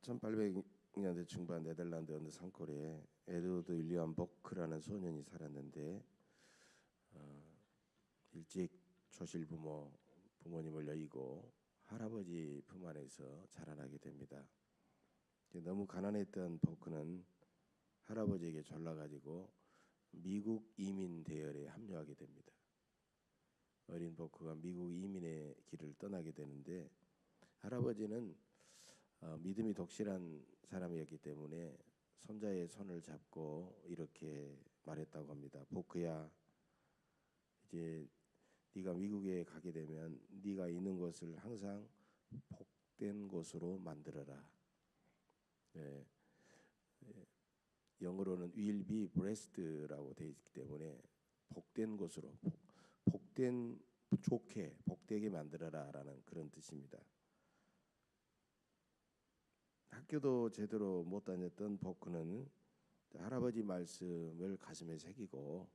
1800년대 중반 네덜란드 어느 산골에 에드워드 윌리엄 보크라는 소년이 살았는데 일찍 조실 부모님을 여의고 할아버지 품 안에서 자라나게 됩니다. 너무 가난했던 보크는 할아버지에게 졸라가지고 미국 이민 대열에 합류하게 됩니다. 어린 보크가 미국 이민의 길을 떠나게 되는데 할아버지는 믿음이 독실한 사람이었기 때문에 손자의 손을 잡고 이렇게 말했다고 합니다. 보크야, 이제 네가 미국에 가게 되면 네가 있는 곳을 항상 복된 곳으로 만들어라. 네, 영어로는 will be blessed라고 되어 있기 때문에 복된 곳으로 복된 좋게 복되게 만들어라라는 그런 뜻입니다. 학교도 제대로 못 다녔던 보크는 할아버지 말씀을 가슴에 새기고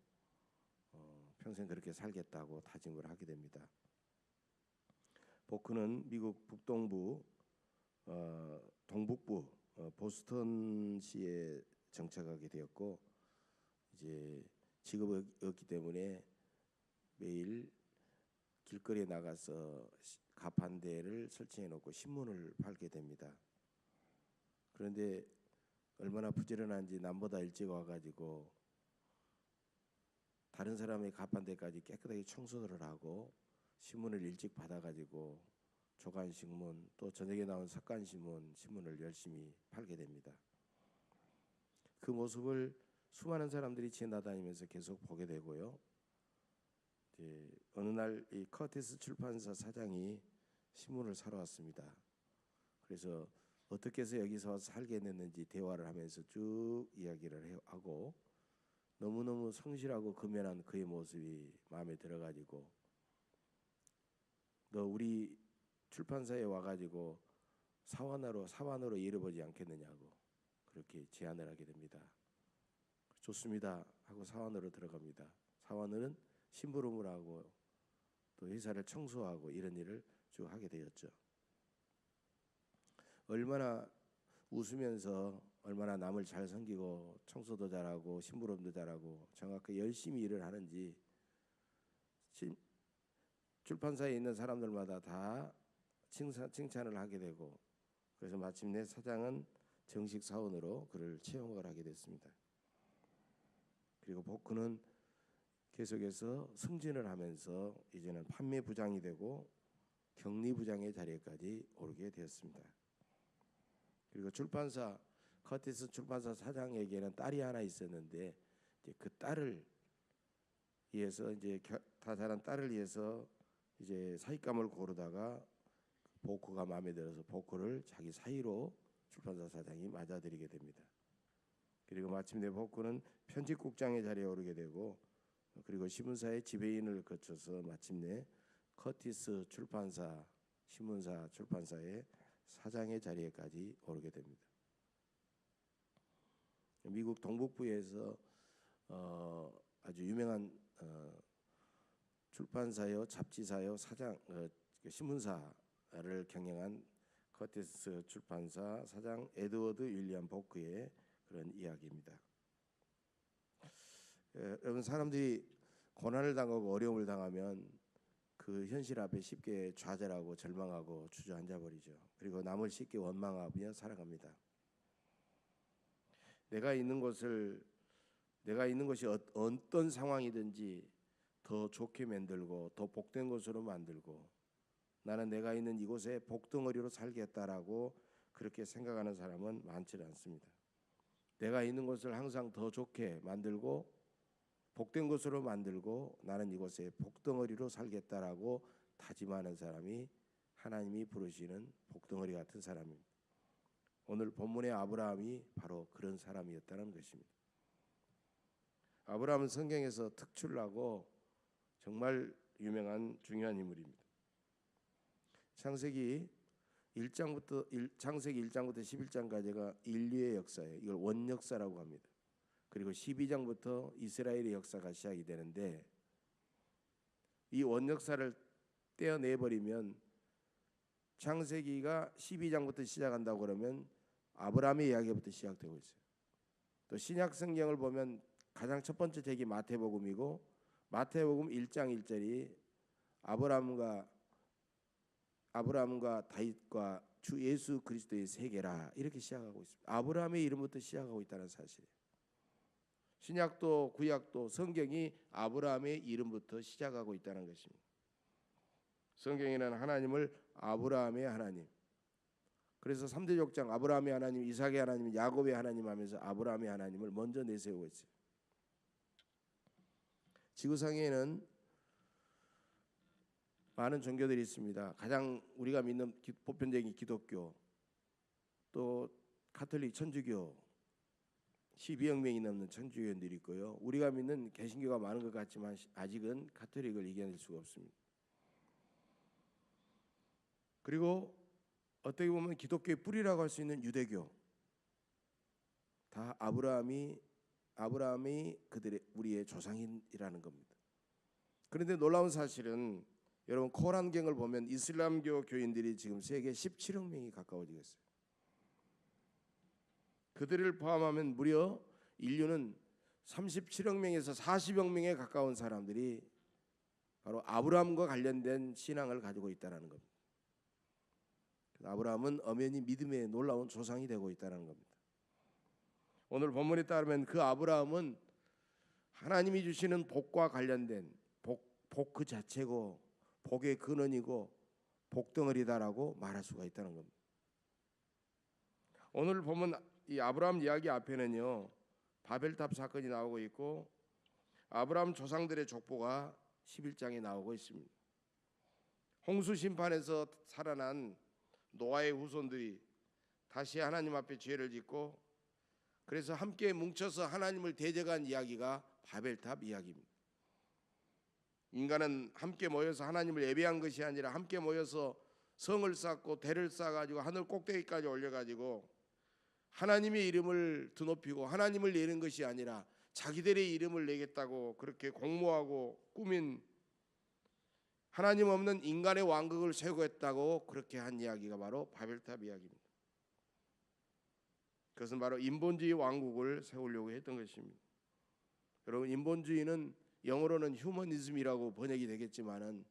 평생 그렇게 살겠다고 다짐을 하게 됩니다. 보크는 미국 북동부 동북부 보스턴시에 정착하게 되었고 이제 직업이었기 때문에 매일 길거리에 나가서 가판대를 설치해 놓고 신문을 팔게 됩니다. 그런데 얼마나 부지런한지 남보다 일찍 와가지고 다른 사람의 가판대까지 깨끗하게 청소를 하고 신문을 일찍 받아가지고 조간신문 또 저녁에 나온 석간신문을 열심히 팔게 됩니다. 그 모습을 수많은 사람들이 지나다니면서 계속 보게 되고요. 이제 어느 날 이 커티스 출판사 사장이 신문을 사러 왔습니다. 그래서 어떻게 해서 여기서 살게 됐는지 대화를 하면서 쭉 이야기를 하고 너무너무 성실하고 근면한 그의 모습이 마음에 들어가지고 너 우리 출판사에 와가지고 사원으로 일해보지 않겠느냐고 그렇게 제안을 하게 됩니다. 좋습니다 하고 사원으로 들어갑니다. 사원은 심부름을 하고 또 회사를 청소하고 이런 일을 쭉 하게 되었죠. 얼마나 웃으면서 얼마나 남을 잘 섬기고 청소도 잘하고 심부름도 잘하고 정확히 열심히 일을 하는지 출판사에 있는 사람들마다 다 칭찬을 하게 되고 그래서 마침내 사장은 정식 사원으로 그를 채용을 하게 됐습니다. 그리고 보크는 계속해서 승진을 하면서 이제는 판매부장이 되고 격리부장의 자리에까지 오르게 되었습니다. 그리고 커티스 출판사 사장에게는 딸이 하나 있었는데 이제 그 딸을 위해서 이제 다 자란 딸을 위해서 이제 사익감을 고르다가 보크가 마음에 들어서 보크를 자기 사위로 출판사 사장이 맞아들이게 됩니다. 그리고 마침내 보크는 편집국장의 자리에 오르게 되고 그리고 신문사의 지배인을 거쳐서 마침내 커티스 신문사 출판사의 사장의 자리에까지 오르게 됩니다. 미국 동북부에서 아주 유명한 출판사요, 잡지사요, 신문사를 경영한 커티스 출판사 사장 에드워드 윌리엄 보크의 그런 이야기입니다. 여러분 사람들이 고난을 당하고 어려움을 당하면 그 현실 앞에 쉽게 좌절하고 절망하고 주저앉아 버리죠. 그리고 남을 쉽게 원망하며 살아갑니다. 내가 있는 것이 어떤 상황이든지 더 좋게 만들고 더 복된 것으로 만들고 나는 내가 있는 이곳에 복덩어리로 살겠다라고 그렇게 생각하는 사람은 많지 않습니다. 내가 있는 곳을 항상 더 좋게 만들고 복된 곳으로 만들고 나는 이곳에 복덩어리로 살겠다라고 다짐하는 사람이 하나님이 부르시는 복덩어리 같은 사람입니다. 오늘 본문의 아브라함이 바로 그런 사람이었다는 것입니다. 아브라함은 성경에서 특출나고 정말 유명한 중요한 인물입니다. 창세기 1장부터 11장까지가 인류의 역사예요. 이걸 원역사라고 합니다. 그리고 12장부터 이스라엘의 역사가 시작이 되는데 이 원역사를 떼어내버리면 창세기가 12장부터 시작한다고 그러면 아브라함의 이야기부터 시작되고 있어요. 또 신약 성경을 보면 가장 첫 번째 책이 마태복음이고 마태복음 1장 1절이 아브라함과 다윗과 주 예수 그리스도의 세계라 이렇게 시작하고 있습니다. 아브라함의 이름부터 시작하고 있다는 사실이에요. 신약도 구약도 성경이 아브라함의 이름부터 시작하고 있다는 것입니다. 성경에는 하나님을 아브라함의 하나님, 그래서 3대 족장 아브라함의 하나님, 이삭의 하나님, 야곱의 하나님 하면서 아브라함의 하나님을 먼저 내세우고 있어요. 지구상에는 많은 종교들이 있습니다. 가장 우리가 믿는 보편적인 기독교, 또 가톨릭 천주교 12억 명이 넘는 천주교인들이 있고요. 우리가 믿는 개신교가 많은 것 같지만 아직은 가톨릭을 이겨낼 수가 없습니다. 그리고 어떻게 보면 기독교의 뿌리라고 할 수 있는 유대교, 다 아브라함이 우리의 조상이라는 겁니다. 그런데 놀라운 사실은 여러분 코란경을 보면 이슬람교 교인들이 지금 세계 17억 명이 가까워지고 있어요. 그들을 포함하면 무려 인류는 37억 명에서 40억 명에 가까운 사람들이 바로 아브라함과 관련된 신앙을 가지고 있다는 겁니다. 아브라함은 엄연히 믿음의 놀라운 조상이 되고 있다는 겁니다. 오늘 본문에 따르면 그 아브라함은 하나님이 주시는 복과 관련된 복 그 자체고 복의 근원이고 복덩어리다라고 말할 수가 있다는 겁니다. 오늘 보면 이 아브라함 이야기 앞에는요 바벨탑 사건이 나오고 있고 아브라함 조상들의 족보가 11장에 나오고 있습니다. 홍수 심판에서 살아난 노아의 후손들이 다시 하나님 앞에 죄를 짓고 그래서 함께 뭉쳐서 하나님을 대적한 이야기가 바벨탑 이야기입니다. 인간은 함께 모여서 하나님을 예배한 것이 아니라 함께 모여서 성을 쌓고 대를 쌓아가지고 하늘 꼭대기까지 올려가지고 하나님의 이름을 드높이고 하나님을 내는 것이 아니라 자기들의 이름을 내겠다고 그렇게 공모하고 꾸민 하나님 없는 인간의 왕국을 세우겠다고 그렇게 한 이야기가 바로 바벨탑 이야기입니다. 그것은 바로 인본주의 왕국을 세우려고 했던 것입니다. 여러분 인본주의는 영어로는 휴머니즘이라고 번역이 되겠지만은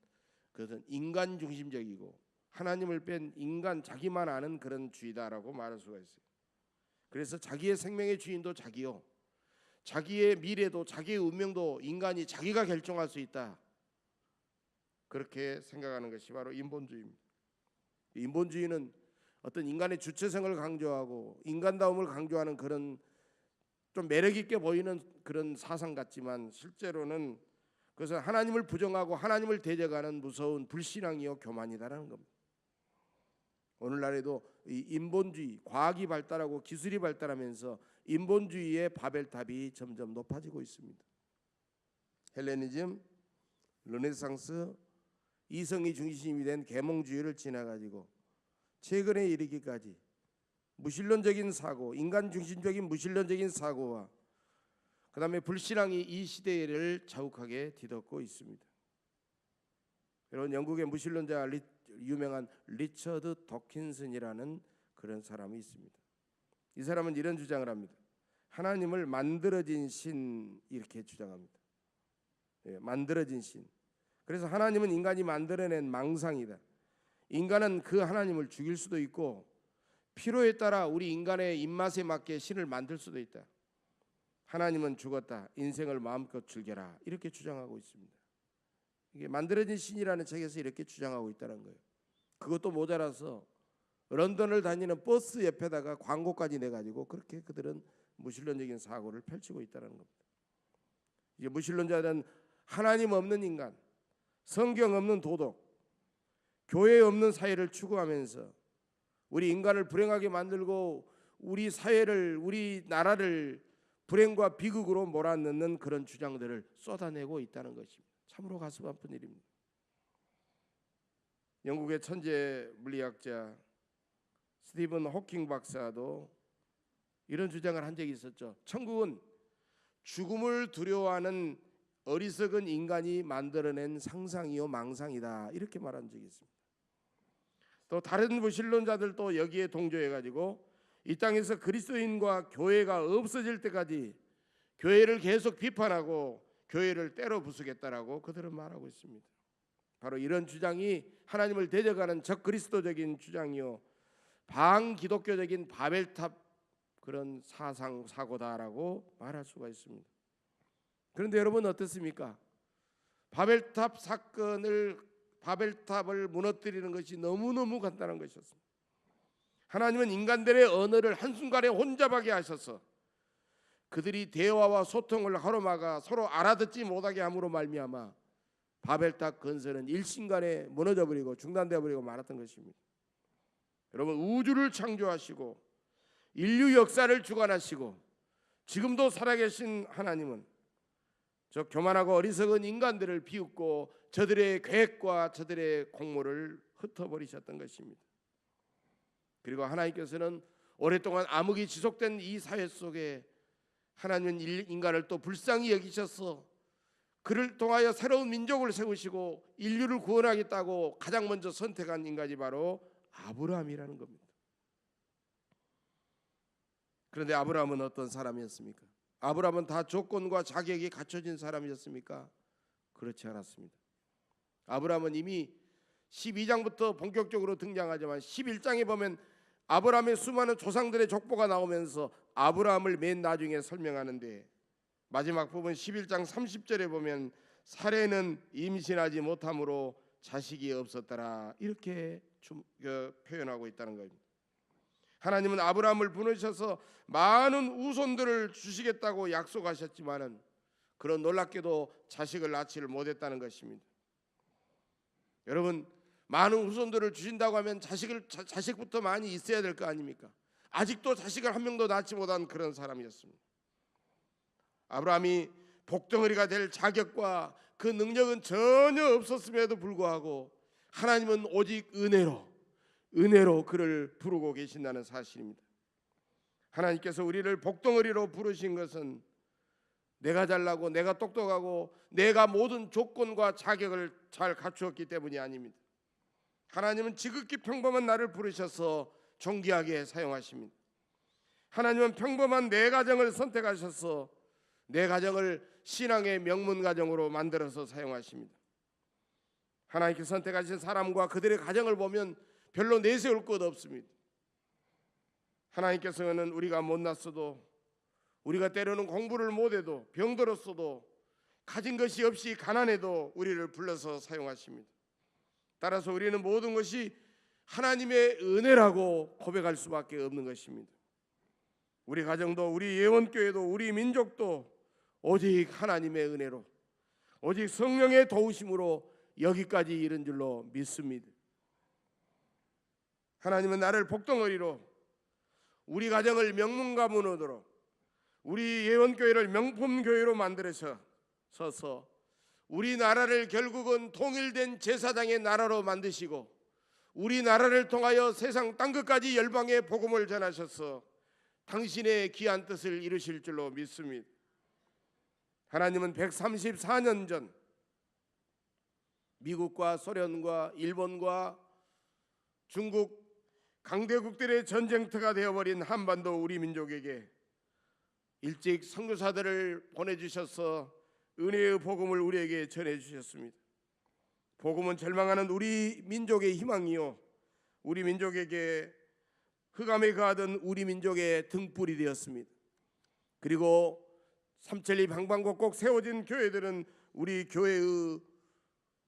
그것은 인간 중심적이고 하나님을 뺀 인간 자기만 아는 그런 주의다라고 말할 수가 있어요. 그래서 자기의 생명의 주인도 자기요, 자기의 미래도 자기의 운명도 인간이 자기가 결정할 수 있다. 그렇게 생각하는 것이 바로 인본주의입니다. 인본주의는 어떤 인간의 주체성을 강조하고 인간다움을 강조하는 그런 좀 매력 있게 보이는 그런 사상 같지만 실제로는 그것은 하나님을 부정하고 하나님을 대적하는 무서운 불신앙이요 교만이다라는 겁니다. 오늘날에도 이 인본주의, 과학이 발달하고 기술이 발달하면서 인본주의의 바벨탑이 점점 높아지고 있습니다. 헬레니즘, 르네상스, 이성이 중심이 된 계몽주의를 지나가지고 최근에 이르기까지 무신론적인 사고, 인간 중심적인 무신론적인 사고와 그 다음에 불신앙이 이 시대를 자욱하게 뒤덮고 있습니다. 여러분 영국의 무신론자 유명한 리처드 도킨슨이라는 그런 사람이 있습니다. 이 사람은 이런 주장을 합니다. 하나님을 만들어진 신 이렇게 주장합니다. 만들어진 신. 그래서 하나님은 인간이 만들어낸 망상이다. 인간은 그 하나님을 죽일 수도 있고 필요에 따라 우리 인간의 입맛에 맞게 신을 만들 수도 있다. 하나님은 죽었다. 인생을 마음껏 즐겨라. 이렇게 주장하고 있습니다. 이게 만들어진 신이라는 책에서 이렇게 주장하고 있다는 거예요. 그것도 모자라서 런던을 다니는 버스 옆에다가 광고까지 내가지고 그렇게 그들은 무신론적인 사고를 펼치고 있다는 겁니다. 이제 무신론자들은 하나님 없는 인간, 성경 없는 도덕, 교회 없는 사회를 추구하면서 우리 인간을 불행하게 만들고 우리 사회를, 우리 나라를 불행과 비극으로 몰아넣는 그런 주장들을 쏟아내고 있다는 것입니다. 참으로 가슴 아픈 일입니다. 영국의 천재 물리학자 스티븐 호킹 박사도 이런 주장을 한 적이 있었죠. 천국은 죽음을 두려워하는 어리석은 인간이 만들어낸 상상이요 망상이다. 이렇게 말한 적이 있습니다. 또 다른 무신론자들도 여기에 동조해가지고 이 땅에서 그리스도인과 교회가 없어질 때까지 교회를 계속 비판하고 교회를 때려 부수겠다라고 그들은 말하고 있습니다. 바로 이런 주장이 하나님을 대적하는 적그리스도적인 주장이요, 반기독교적인 바벨탑 그런 사상 사고다라고 말할 수가 있습니다. 그런데 여러분 어떻습니까? 바벨탑을 무너뜨리는 것이 너무너무 간단한 것이었습니다. 하나님은 인간들의 언어를 한순간에 혼잡하게 하셔서 그들이 대화와 소통을 하루마가 서로 알아듣지 못하게 함으로 말미암아 바벨탑 건설은 일순간에 무너져 버리고 중단되어 버리고 말았던 것입니다. 여러분, 우주를 창조하시고 인류 역사를 주관하시고 지금도 살아계신 하나님은 저 교만하고 어리석은 인간들을 비웃고 저들의 계획과 저들의 공모를 흩어버리셨던 것입니다. 그리고 하나님께서는 오랫동안 암흑이 지속된 이 사회 속에 하나님은 인간을 또 불쌍히 여기셔서 그를 통하여 새로운 민족을 세우시고 인류를 구원하겠다고 가장 먼저 선택한 인간이 바로 아브라함이라는 겁니다. 그런데 아브라함은 어떤 사람이었습니까? 아브라함은 다 조건과 자격이 갖춰진 사람이었습니까? 그렇지 않았습니다. 아브라함은 이미 12장부터 본격적으로 등장하지만 11장에 보면 아브라함의 수많은 조상들의 족보가 나오면서 아브라함을 맨 나중에 설명하는데 마지막 부분 11장 30절에 보면 사레는 임신하지 못함으로 자식이 없었더라, 이렇게 표현하고 있다는 겁니다. 하나님은 아브라함을 부르셔서 많은 후손들을 주시겠다고 약속하셨지만은 그런 놀랍게도 자식을 낳지를 못했다는 것입니다. 여러분, 많은 후손들을 주신다고 하면 자식부터 많이 있어야 될 거 아닙니까? 아직도 자식을 한 명도 낳지 못한 그런 사람이었습니다. 아브라함이 복덩어리가 될 자격과 그 능력은 전혀 없었음에도 불구하고 하나님은 오직 은혜로 그를 부르고 계신다는 사실입니다. 하나님께서 우리를 복덩어리로 부르신 것은 내가 잘나고 내가 똑똑하고 내가 모든 조건과 자격을 잘 갖추었기 때문이 아닙니다. 하나님은 지극히 평범한 나를 부르셔서 존귀하게 사용하십니다. 하나님은 평범한 내 가정을 선택하셔서 내 가정을 신앙의 명문 가정으로 만들어서 사용하십니다. 하나님께 선택하신 사람과 그들의 가정을 보면 별로 내세울 것 없습니다. 하나님께서는 우리가 못났어도, 우리가 때로는 공부를 못해도, 병들었어도, 가진 것이 없이 가난해도 우리를 불러서 사용하십니다. 따라서 우리는 모든 것이 하나님의 은혜라고 고백할 수밖에 없는 것입니다. 우리 가정도, 우리 예원교회도, 우리 민족도 오직 하나님의 은혜로, 오직 성령의 도우심으로 여기까지 이른 줄로 믿습니다. 하나님은 나를 복덩어리로, 우리 가정을 명문 가문으로, 우리 예원교회를 명품교회로 만들어서 우리나라를 결국은 통일된 제사장의 나라로 만드시고 우리나라를 통하여 세상 땅끝까지 열방의 복음을 전하셔서 당신의 귀한 뜻을 이루실 줄로 믿습니다. 하나님은 134년 전 미국과 소련과 일본과 중국 강대국들의 전쟁터가 되어버린 한반도 우리 민족에게 일찍 선교사들을 보내주셔서 은혜의 복음을 우리에게 전해주셨습니다. 복음은 절망하는 우리 민족의 희망이요, 우리 민족에게 흑암에 가하던 우리 민족의 등불이 되었습니다. 그리고 삼천리 방방곡곡 세워진 교회들은 우리 교회의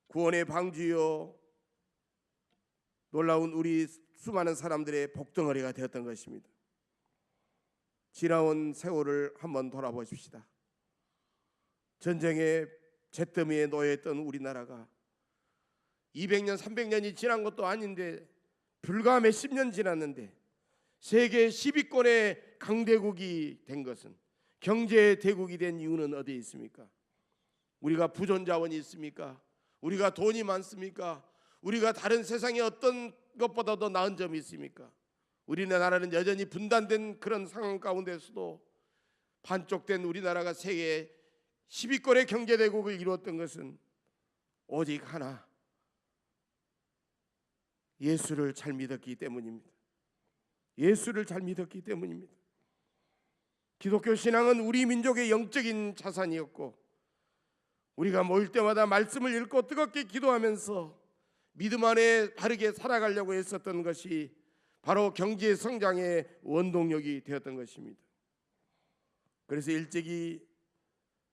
구원의 방주요, 놀라운 우리 수많은 사람들의 복덩어리가 되었던 것입니다. 지나온 세월을 한번 돌아보십시다. 전쟁의 잿더미에 놓여있던 우리나라가 200년 300년이 지난 것도 아닌데 불과 몇십 년 지났는데 세계 10위권의 강대국이 된 것은, 경제 대국이 된 이유는 어디에 있습니까? 우리가 부존 자원이 있습니까? 우리가 돈이 많습니까? 우리가 다른 세상의 어떤 것보다도 나은 점이 있습니까? 우리나라는 여전히 분단된 그런 상황 가운데서도 반쪽된 우리나라가 세계 10위권의 경제대국을 이루었던 것은 오직 하나, 예수를 잘 믿었기 때문입니다. 예수를 잘 믿었기 때문입니다. 기독교 신앙은 우리 민족의 영적인 자산이었고, 우리가 모일 때마다 말씀을 읽고 뜨겁게 기도하면서 믿음 안에 바르게 살아가려고 했었던 것이 바로 경제 성장의 원동력이 되었던 것입니다. 그래서 일찍이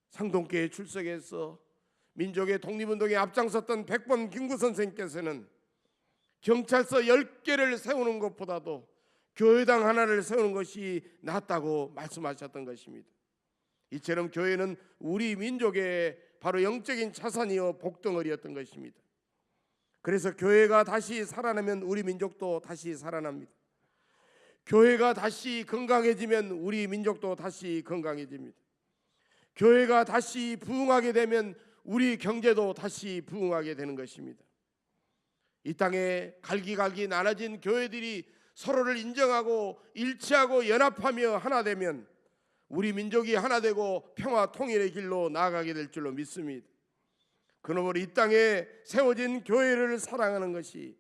상동교회에 출석해서 민족의 독립운동에 앞장섰던 백범 김구 선생님께서는 경찰서 10개를 세우는 것보다도 교회당 하나를 세우는 것이 낫다고 말씀하셨던 것입니다. 이처럼 교회는 우리 민족의 바로 영적인 자산이요 복덩어리였던 것입니다. 그래서 교회가 다시 살아나면 우리 민족도 다시 살아납니다. 교회가 다시 건강해지면 우리 민족도 다시 건강해집니다. 교회가 다시 부흥하게 되면 우리 경제도 다시 부흥하게 되는 것입니다. 이 땅에 갈기갈기 나눠진 교회들이 서로를 인정하고 일치하고 연합하며 하나 되면 우리 민족이 하나 되고 평화 통일의 길로 나아가게 될 줄로 믿습니다. 그러므로 이 땅에 세워진 교회를 사랑하는 것이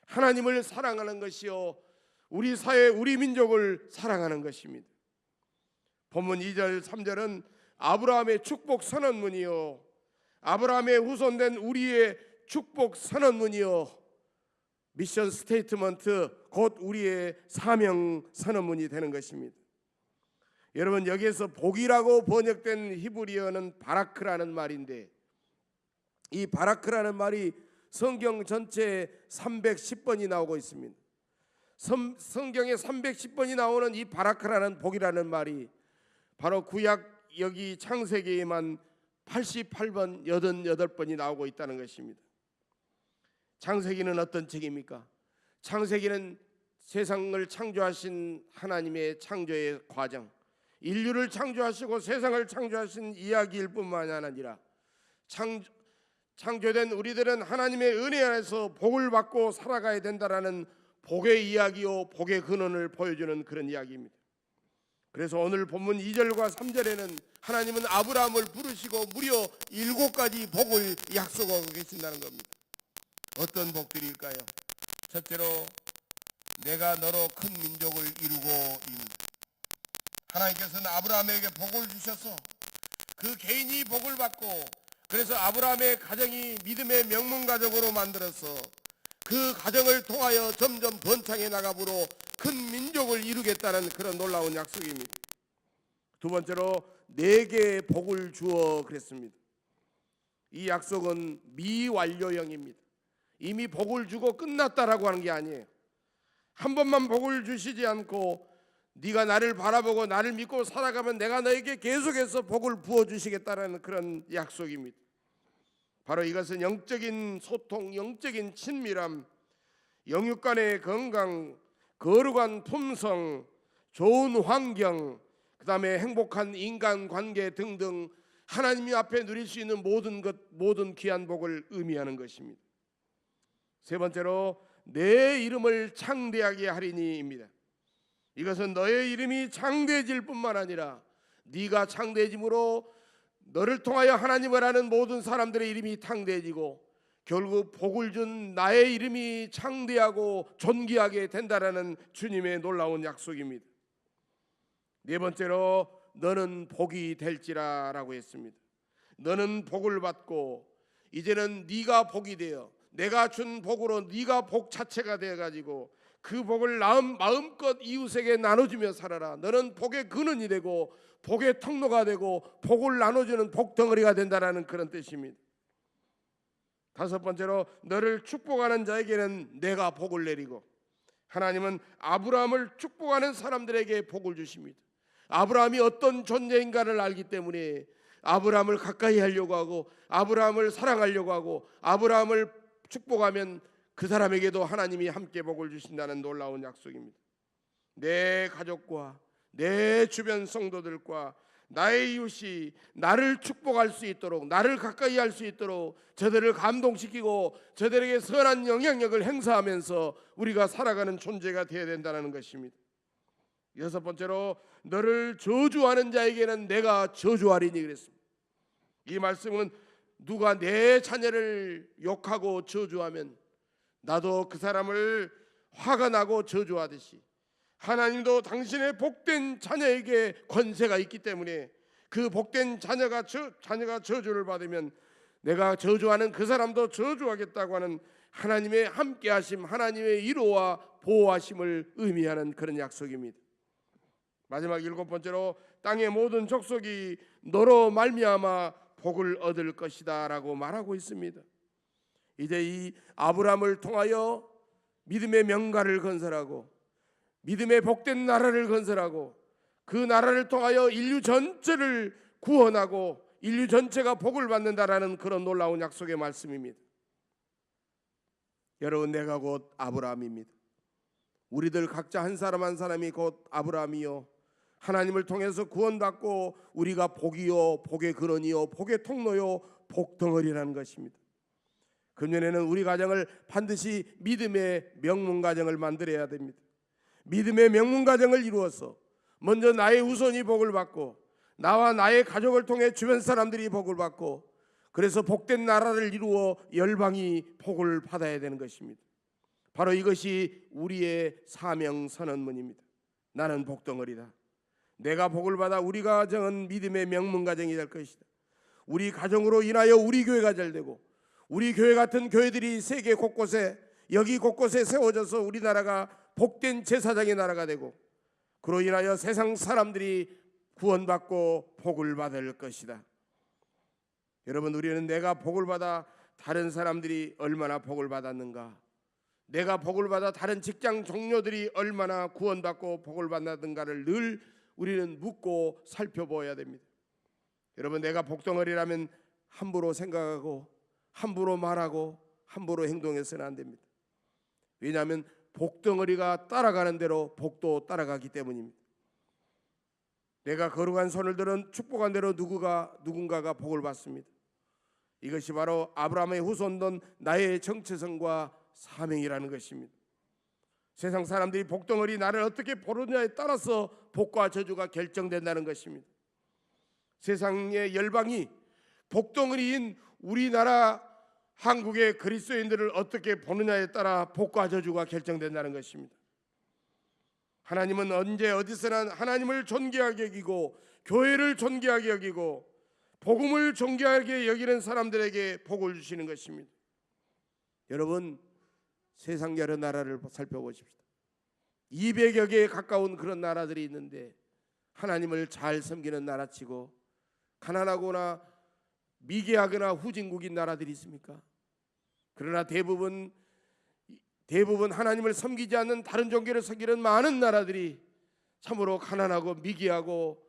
하나님을 사랑하는 것이요 우리 사회 우리 민족을 사랑하는 것입니다. 본문 2절 3절은 아브라함의 축복 선언문이요 아브라함의 후손된 우리의 축복 선언문이요 미션 스테이트먼트 곧 우리의 사명 선언문이 되는 것입니다. 여러분, 여기에서 복이라고 번역된 히브리어는 바라크라는 말인데, 이 바라크라는 말이 성경 전체에 310번이 나오고 있습니다. 성경에 310번이 나오는 이 바라크라는 복이라는 말이 바로 구약 여기 창세기에만 88번 88번이 나오고 있다는 것입니다. 창세기는 어떤 책입니까? 창세기는 세상을 창조하신 하나님의 창조의 과정, 인류를 창조하시고 세상을 창조하신 이야기일 뿐만 아니라 창조된 우리들은 하나님의 은혜 안에서 복을 받고 살아가야 된다라는 복의 이야기요 복의 근원을 보여주는 그런 이야기입니다. 그래서 오늘 본문 2절과 3절에는 하나님은 아브라함을 부르시고 무려 7가지 복을 약속하고 계신다는 겁니다. 어떤 복들일까요? 첫째로 내가 너로 큰 민족을 이루고입니다. 하나님께서는 아브라함에게 복을 주셔서 그 개인이 복을 받고 그래서 아브라함의 가정이 믿음의 명문 가정으로 만들어서 그 가정을 통하여 점점 번창해 나가므로 큰 민족을 이루겠다는 그런 놀라운 약속입니다. 두 번째로 4개의 복을 주어 그랬습니다. 이 약속은 미완료형입니다. 이미 복을 주고 끝났다라고 하는 게 아니에요. 한 번만 복을 주시지 않고 네가 나를 바라보고 나를 믿고 살아가면 내가 너에게 계속해서 복을 부어주시겠다는 그런 약속입니다. 바로 이것은 영적인 소통, 영적인 친밀함, 영육 간의 건강, 거룩한 품성, 좋은 환경, 그 다음에 행복한 인간관계 등등 하나님 앞에 누릴 수 있는 모든 귀한 복을 의미하는 것입니다. 세 번째로 내 이름을 창대하게 하리니입니다. 이것은 너의 이름이 창대해질 뿐만 아니라 네가 창대해짐으로 너를 통하여 하나님을 아는 모든 사람들의 이름이 창대해지고 결국 복을 준 나의 이름이 창대하고 존귀하게 된다라는 주님의 놀라운 약속입니다. 네 번째로 너는 복이 될지라라고 했습니다. 너는 복을 받고 이제는 네가 복이 되어 내가 준 복으로 네가 복 자체가 되어가지고 그 복을 마음껏 이웃에게 나눠주며 살아라. 너는 복의 근원이 되고 복의 통로가 되고 복을 나눠주는 복덩어리가 된다라는 그런 뜻입니다. 다섯 번째로 너를 축복하는 자에게는 내가 복을 내리고 하나님은 아브라함을 축복하는 사람들에게 복을 주십니다. 아브라함이 어떤 존재인가를 알기 때문에 아브라함을 가까이 하려고 하고 아브라함을 사랑하려고 하고 아브라함을 축복하면 그 사람에게도 하나님이 함께 복을 주신다는 놀라운 약속입니다. 내 가족과 내 주변 성도들과 나의 이웃이 나를 축복할 수 있도록 나를 가까이 할 수 있도록 저들을 감동시키고 저들에게 선한 영향력을 행사하면서 우리가 살아가는 존재가 되어야 된다는 것입니다. 여섯 번째로 너를 저주하는 자에게는 내가 저주하리니 그랬습니다. 이 말씀은 누가 내 자녀를 욕하고 저주하면 나도 그 사람을 화가 나고 저주하듯이 하나님도 당신의 복된 자녀에게 권세가 있기 때문에 그 복된 자녀가 저주를 받으면 내가 저주하는 그 사람도 저주하겠다고 하는 하나님의 함께하심, 하나님의 위로와 보호하심을 의미하는 그런 약속입니다. 마지막 7번째로 땅의 모든 족속이 너로 말미암아 복을 얻을 것이다 라고 말하고 있습니다. 이제 이 아브라함을 통하여 믿음의 명가를 건설하고 믿음의 복된 나라를 건설하고 그 나라를 통하여 인류 전체를 구원하고 인류 전체가 복을 받는다라는 그런 놀라운 약속의 말씀입니다. 여러분, 내가 곧 아브라함입니다. 우리들 각자 한 사람 한 사람이 곧 아브라함이요 하나님을 통해서 구원받고 우리가 복이요 복의 근원이요 복의 통로요 복덩어리라는 것입니다. 금년에는 우리 가정을 반드시 믿음의 명문 가정을 만들어야 됩니다. 믿음의 명문 가정을 이루어서 먼저 나의 후손이 복을 받고 나와 나의 가족을 통해 주변 사람들이 복을 받고 그래서 복된 나라를 이루어 열방이 복을 받아야 되는 것입니다. 바로 이것이 우리의 사명 선언문입니다. 나는 복덩어리다. 내가 복을 받아 우리 가정은 믿음의 명문 가정이 될 것이다. 우리 가정으로 인하여 우리 교회가 잘되고 우리 교회 같은 교회들이 세계 곳곳에 여기 곳곳에 세워져서 우리나라가 복된 제사장의 나라가 되고 그로 인하여 세상 사람들이 구원받고 복을 받을 것이다. 여러분, 우리는 내가 복을 받아 다른 사람들이 얼마나 복을 받았는가, 내가 복을 받아 다른 직장 동료들이 얼마나 구원받고 복을 받았는가를 늘 우리는 묻고 살펴보아야 됩니다. 여러분, 내가 복덩어리라면 함부로 생각하고 함부로 말하고 함부로 행동해서는 안 됩니다. 왜냐하면 복덩어리가 따라가는 대로 복도 따라가기 때문입니다. 내가 거룩한 손을 들은 축복한 대로 누군가가 복을 받습니다. 이것이 바로 아브라함의 후손된 나의 정체성과 사명이라는 것입니다. 세상 사람들이 복덩어리 나를 어떻게 보느냐에 따라서 복과 저주가 결정된다는 것입니다. 세상의 열방이 복덩어리인 우리나라 한국의 그리스도인들을 어떻게 보느냐에 따라 복과 저주가 결정된다는 것입니다. 하나님은 언제 어디서나 하나님을 존귀하게 여기고 교회를 존귀하게 여기고 복음을 존귀하게 여기는 사람들에게 복을 주시는 것입니다. 여러분, 세상 여러 나라를 살펴보십시다. 200여 개에 가까운 그런 나라들이 있는데 하나님을 잘 섬기는 나라치고 가난하거나 미개하거나 후진국인 나라들이 있습니까? 그러나 대부분 하나님을 섬기지 않는 다른 종교를 섬기는 많은 나라들이 참으로 가난하고 미개하고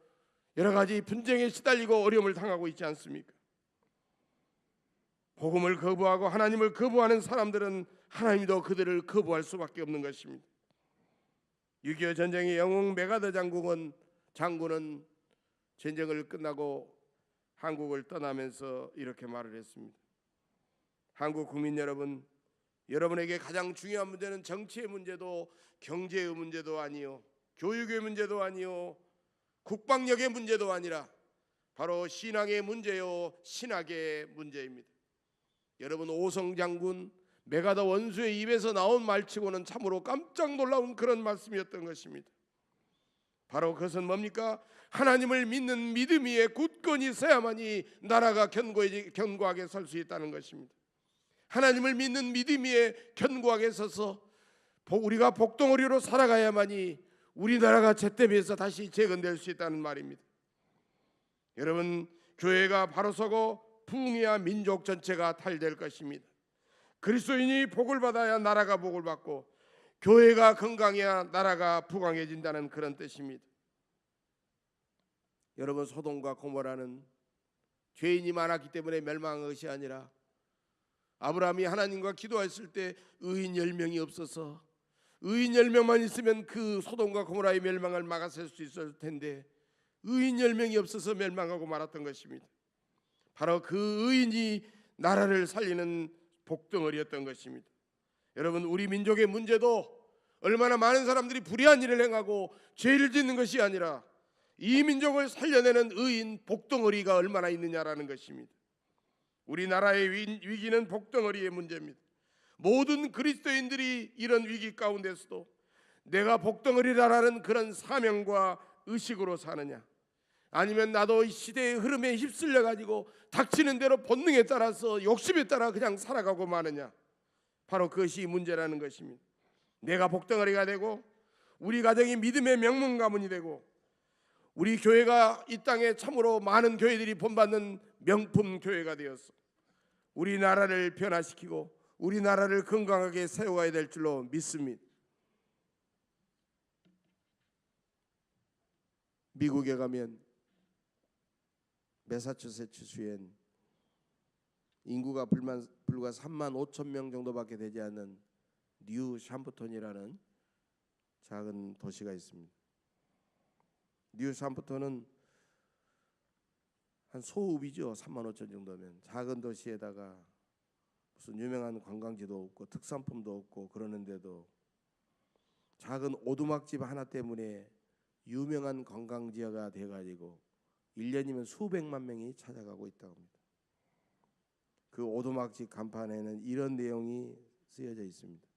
여러 가지 분쟁에 시달리고 어려움을 당하고 있지 않습니까? 복음을 거부하고 하나님을 거부하는 사람들은 하나님도 그들을 거부할 수밖에 없는 것입니다. 6.25 전쟁의 영웅 메가더 장군은 전쟁을 끝나고 한국을 떠나면서 이렇게 말을 했습니다. 한국 국민 여러분, 여러분에게 가장 중요한 문제는 정치의 문제도 경제의 문제도 아니요 교육의 문제도 아니요 국방력의 문제도 아니라 바로 신앙의 문제요 신학의 문제입니다. 여러분, 오성 장군 메가더 원수의 입에서 나온 말치고는 참으로 깜짝 놀라운 그런 말씀이었던 것입니다. 바로 그것은 뭡니까? 하나님을 믿는 믿음 위에 굳건히 서야만이 나라가 견고하게 설 수 있다는 것입니다. 하나님을 믿는 믿음 위에 견고하게 서서 우리가 복덩어리로 살아가야만이 우리나라가 제때 비해서 다시 재건될 수 있다는 말입니다. 여러분, 교회가 바로 서고 부흥해야 민족 전체가 탈될 것입니다. 그리스도인이 복을 받아야 나라가 복을 받고 교회가 건강해야 나라가 부강해진다는 그런 뜻입니다. 여러분, 소돔과 고모라는 죄인이 많았기 때문에 멸망한 것이 아니라 아브라함이 하나님과 기도했을 때 의인 10명이 없어서 의인 10명만 있으면 그 소돔과 고모라의 멸망을 막아설 수 있을 텐데 의인 10명이 없어서 멸망하고 말았던 것입니다. 바로 그 의인이 나라를 살리는 복덩어리였던 것입니다. 여러분, 우리 민족의 문제도 얼마나 많은 사람들이 불의한 일을 행하고 죄를 짓는 것이 아니라 이 민족을 살려내는 의인 복덩어리가 얼마나 있느냐라는 것입니다. 우리나라의 위기는 복덩어리의 문제입니다. 모든 그리스도인들이 이런 위기 가운데서도 내가 복덩어리라라는 그런 사명과 의식으로 사느냐, 아니면 나도 이 시대의 흐름에 휩쓸려 가지고 닥치는 대로 본능에 따라서 욕심에 따라 그냥 살아가고 마느냐. 바로 그것이 문제라는 것입니다. 내가 복덩어리가 되고 우리 가정이 믿음의 명문 가문이 되고 우리 교회가 이 땅에 참으로 많은 교회들이 본받는 명품 교회가 되어서 우리나라를 변화시키고 우리나라를 건강하게 세워가야 될 줄로 믿습니다. 미국에 가면 매사추세츠주엔 인구가 불과 3만 5천 명 정도밖에 되지 않는 뉴 샴프톤이라는 작은 도시가 있습니다. 뉴 샴프톤은 한 소읍이죠. 3만 5천 정도면. 작은 도시에다가 무슨 유명한 관광지도 없고 특산품도 없고 그러는데도 작은 오두막집 하나 때문에 유명한 관광지가 돼가지고 1년이면 수백만 명이 찾아가고 있다고 합니다. 그 오두막집 간판에는 이런 내용이 쓰여져 있습니다.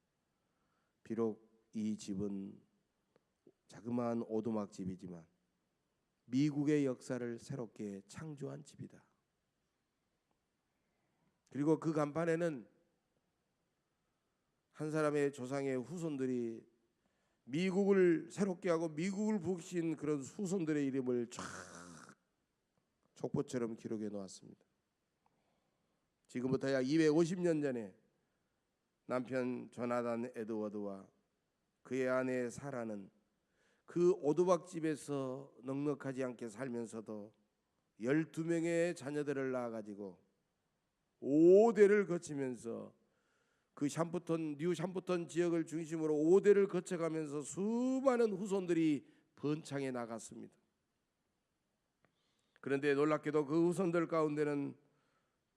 비록 이 집은 자그마한 오두막집이지만 미국의 역사를 새롭게 창조한 집이다. 그리고 그 간판에는 한 사람의 조상의 후손들이 미국을 새롭게 하고 미국을 부신 그런 후손들의 이름을 쫙 족보처럼 기록해 놓았습니다. 지금부터 약 250년 전에 남편 조나단 에드워드와 그의 아내 사라는 그 오두막집에서 넉넉하지 않게 살면서도 12명의 자녀들을 낳아가지고 5대를 거치면서 그 뉴 샴프톤 지역을 중심으로 5대를 거쳐가면서 수많은 후손들이 번창해 나갔습니다. 그런데 놀랍게도 그 후손들 가운데는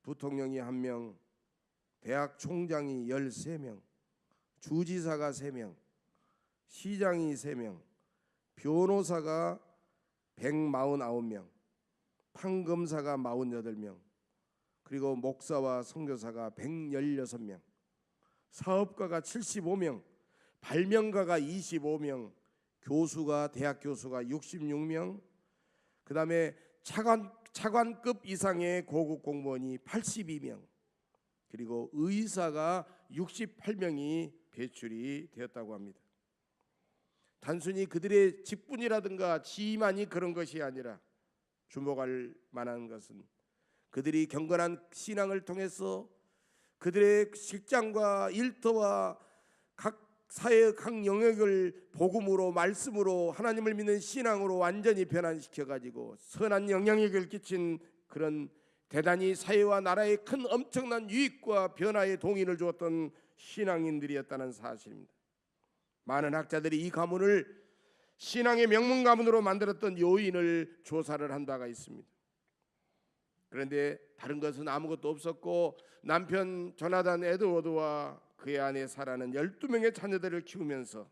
부통령이 1명, 대학 총장이 13명, 주지사가 3명, 시장이 3명, 변호사가 149명, 판검사가 48명, 그리고 목사와 선교사가 116명, 사업가가 75명, 발명가가 25명, 대학 교수가 66명, 그 다음에 차관급 이상의 고급 공무원이 82명, 그리고 의사가 68명이 배출이 되었다고 합니다. 단순히 그들의 직분이라든가 지위만이 그런 것이 아니라 주목할 만한 것은 그들이 경건한 신앙을 통해서 그들의 직장과 일터와 각 사회의 각 영역을 복음으로 말씀으로 하나님을 믿는 신앙으로 완전히 변환시켜 가지고 선한 영향력을 끼친 그런 대단히 사회와 나라에 큰 엄청난 유익과 변화의 동인을 주었던 신앙인들이었다는 사실입니다. 많은 학자들이 이 가문을 신앙의 명문 가문으로 만들었던 요인을 조사를 한 바가 있습니다. 그런데 다른 것은 아무것도 없었고 남편 조나단 에드워드와 그의 아내 사라는 12명의 자녀들을 키우면서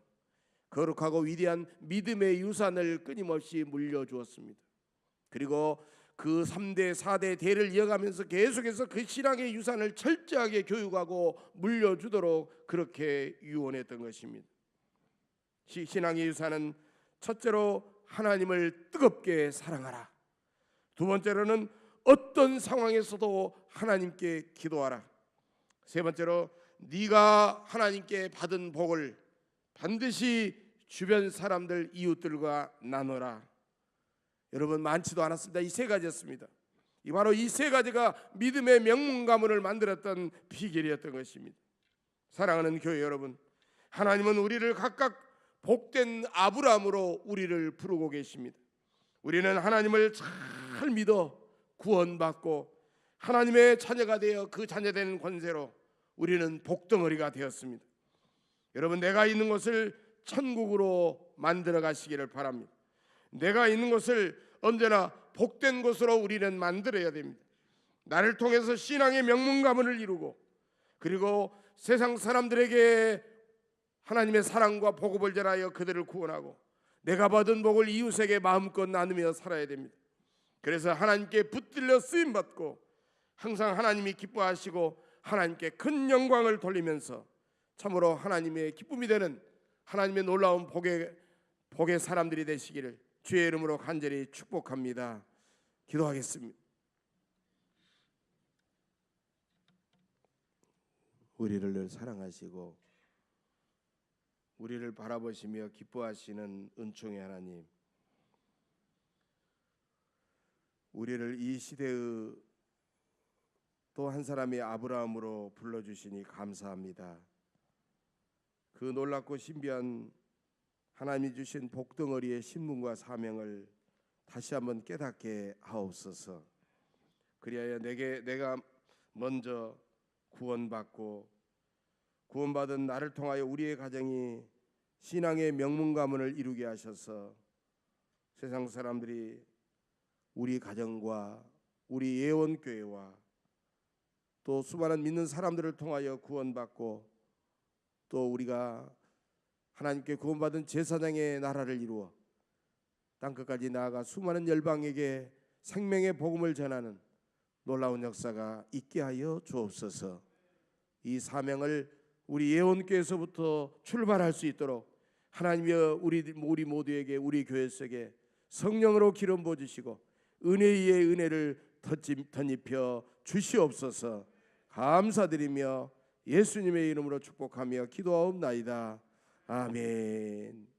거룩하고 위대한 믿음의 유산을 끊임없이 물려주었습니다. 그리고 그 3대 4대 대를 이어가면서 계속해서 그 신앙의 유산을 철저하게 교육하고 물려주도록 그렇게 유언했던 것입니다. 신앙의 유산은 첫째로 하나님을 뜨겁게 사랑하라. 두 번째로는 어떤 상황에서도 하나님께 기도하라. 세 번째로 네가 하나님께 받은 복을 반드시 주변 사람들 이웃들과 나누라. 여러분 많지도 않았습니다. 이 3가지였습니다. 바로 이 3가지가 믿음의 명문 가문을 만들었던 비결이었던 것입니다. 사랑하는 교회 여러분, 하나님은 우리를 각각 복된 아브라함으로 우리를 부르고 계십니다. 우리는 하나님을 잘 믿어 구원받고 하나님의 자녀가 되어 그 자녀되는 권세로 우리는 복덩어리가 되었습니다. 여러분, 내가 있는 곳을 천국으로 만들어 가시기를 바랍니다. 내가 있는 곳을 언제나 복된 곳으로 우리는 만들어야 됩니다. 나를 통해서 신앙의 명문 가문을 이루고 그리고 세상 사람들에게 하나님의 사랑과 복음을 전하여 그들을 구원하고 내가 받은 복을 이웃에게 마음껏 나누며 살아야 됩니다. 그래서 하나님께 붙들려 쓰임받고 항상 하나님이 기뻐하시고 하나님께 큰 영광을 돌리면서 참으로 하나님의 기쁨이 되는 하나님의 놀라운 복의 사람들이 되시기를 주의 이름으로 간절히 축복합니다. 기도하겠습니다. 우리를 늘 사랑하시고 우리를 바라보시며 기뻐하시는 은총의 하나님, 우리를 이 시대의 또 한 사람의 아브라함으로 불러주시니 감사합니다. 그 놀랍고 신비한 하나님이 주신 복덩어리의 신분과 사명을 다시 한번 깨닫게 하옵소서. 그리하여 내가 먼저 구원받고 구원받은 나를 통하여 우리의 가정이 신앙의 명문 가문을 이루게 하셔서 세상 사람들이 우리 가정과 우리 예원교회와 또 수많은 믿는 사람들을 통하여 구원받고 또 우리가 하나님께 구원받은 제사장의 나라를 이루어 땅끝까지 나아가 수많은 열방에게 생명의 복음을 전하는 놀라운 역사가 있게 하여 주옵소서. 이 사명을 우리 예원교회에서부터 출발할 수 있도록 하나님이여 우리 모두에게 우리 교회 속에 성령으로 기름 부어주시고 은혜 위에 은혜를 덧입혀 주시옵소서. 감사드리며 예수님의 이름으로 축복하며 기도하옵나이다. 아멘.